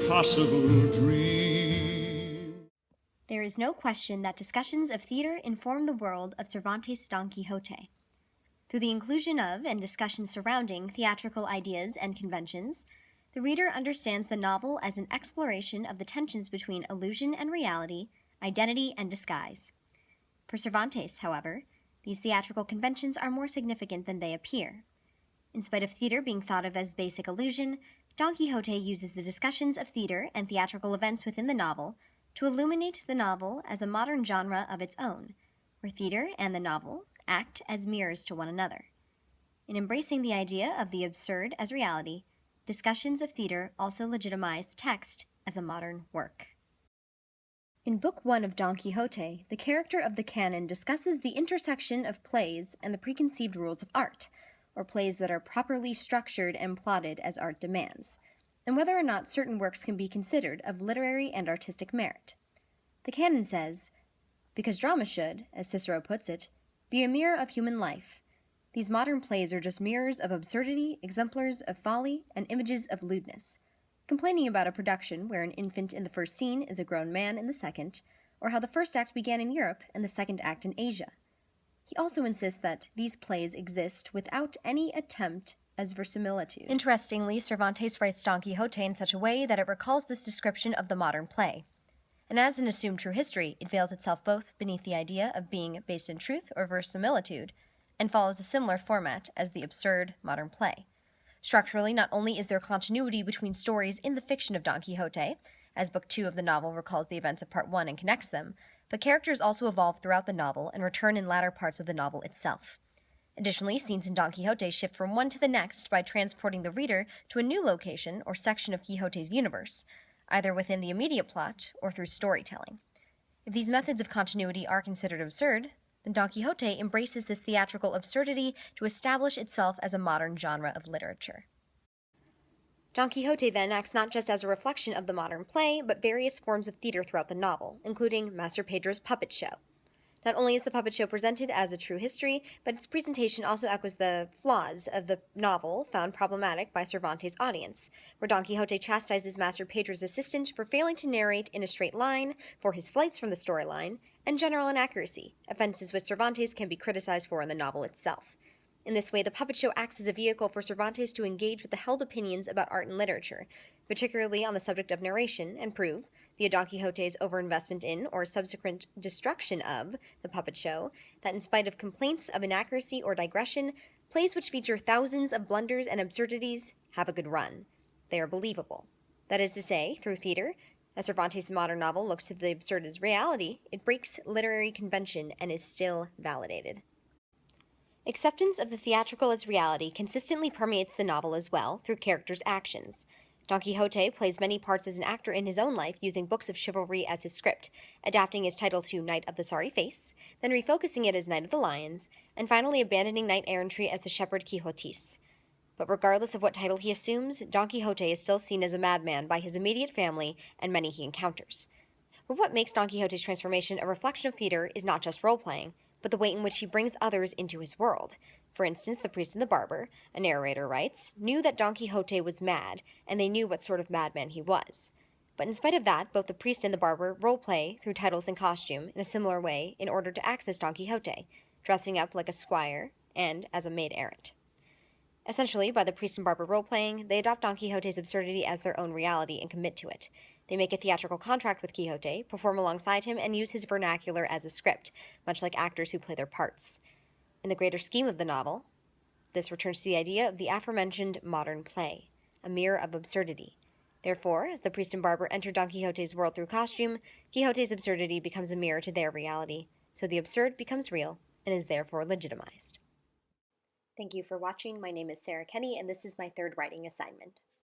impossible dream. There is no question that discussions of theater inform the world of Cervantes' Don Quixote. Through the inclusion of and discussions surrounding theatrical ideas and conventions, the reader understands the novel as an exploration of the tensions between illusion and reality, identity and disguise. For Cervantes, however, these theatrical conventions are more significant than they appear. In spite of theater being thought of as basic illusion, Don Quixote uses the discussions of theater and theatrical events within the novel to illuminate the novel as a modern genre of its own, where theater and the novel act as mirrors to one another. In embracing the idea of the absurd as reality, discussions of theater also legitimize the text as a modern work. In Book 1 of Don Quixote, the character of the canon discusses the intersection of plays and the preconceived rules of art, or plays that are properly structured and plotted as art demands, and whether or not certain works can be considered of literary and artistic merit. The canon says, "Because drama should, as Cicero puts it, be a mirror of human life. These modern plays are just mirrors of absurdity, exemplars of folly, and images of lewdness," complaining about a production where an infant in the first scene is a grown man in the second, or how the first act began in Europe and the second act in Asia. He also insists that these plays exist without any attempt as verisimilitude. Interestingly, Cervantes writes Don Quixote in such a way that it recalls this description of the modern play. And as an assumed true history, it veils itself both beneath the idea of being based in truth or verisimilitude, and follows a similar format as the absurd modern play. Structurally, not only is there continuity between stories in the fiction of Don Quixote, as Book 2 of the novel recalls the events of Part 1 and connects them, but characters also evolve throughout the novel and return in latter parts of the novel itself. Additionally, scenes in Don Quixote shift from one to the next by transporting the reader to a new location or section of Quixote's universe, either within the immediate plot or through storytelling. If these methods of continuity are considered absurd, then Don Quixote embraces this theatrical absurdity to establish itself as a modern genre of literature. Don Quixote then acts not just as a reflection of the modern play, but various forms of theater throughout the novel, including Master Pedro's puppet show. Not only is the puppet show presented as a true history, but its presentation also echoes the flaws of the novel found problematic by Cervantes' audience, where Don Quixote chastises Master Pedro's assistant for failing to narrate in a straight line, for his flights from the storyline, and general inaccuracy, offenses which Cervantes can be criticized for in the novel itself. In this way, the puppet show acts as a vehicle for Cervantes to engage with the held opinions about art and literature, particularly on the subject of narration, and prove, via Don Quixote's overinvestment in or subsequent destruction of the puppet show, that in spite of complaints of inaccuracy or digression, plays which feature thousands of blunders and absurdities have a good run. They are believable. That is to say, through theater, as Cervantes' modern novel looks to the absurd as reality, it breaks literary convention and is still validated. Acceptance of the theatrical as reality consistently permeates the novel as well, through characters' actions. Don Quixote plays many parts as an actor in his own life, using books of chivalry as his script, adapting his title to Knight of the Sorry Face, then refocusing it as Knight of the Lions, and finally abandoning knight-errantry as the Shepherd Quixotis. But regardless of what title he assumes, Don Quixote is still seen as a madman by his immediate family and many he encounters. But what makes Don Quixote's transformation a reflection of theater is not just role-playing, but the way in which he brings others into his world. For instance, the priest and the barber, a narrator writes, knew that Don Quixote was mad, and they knew what sort of madman he was. But in spite of that, both the priest and the barber role-play through titles and costume in a similar way in order to access Don Quixote, dressing up like a squire and as a maid-errant. Essentially, by the priest and barber role-playing, they adopt Don Quixote's absurdity as their own reality and commit to it. They make a theatrical contract with Quixote, perform alongside him, and use his vernacular as a script, much like actors who play their parts. In the greater scheme of the novel, this returns to the idea of the aforementioned modern play, a mirror of absurdity. Therefore, as the priest and barber enter Don Quixote's world through costume, Quixote's absurdity becomes a mirror to their reality, so the absurd becomes real and is therefore legitimized. Thank you for watching. My name is Sara Kenney, and this is my third writing assignment.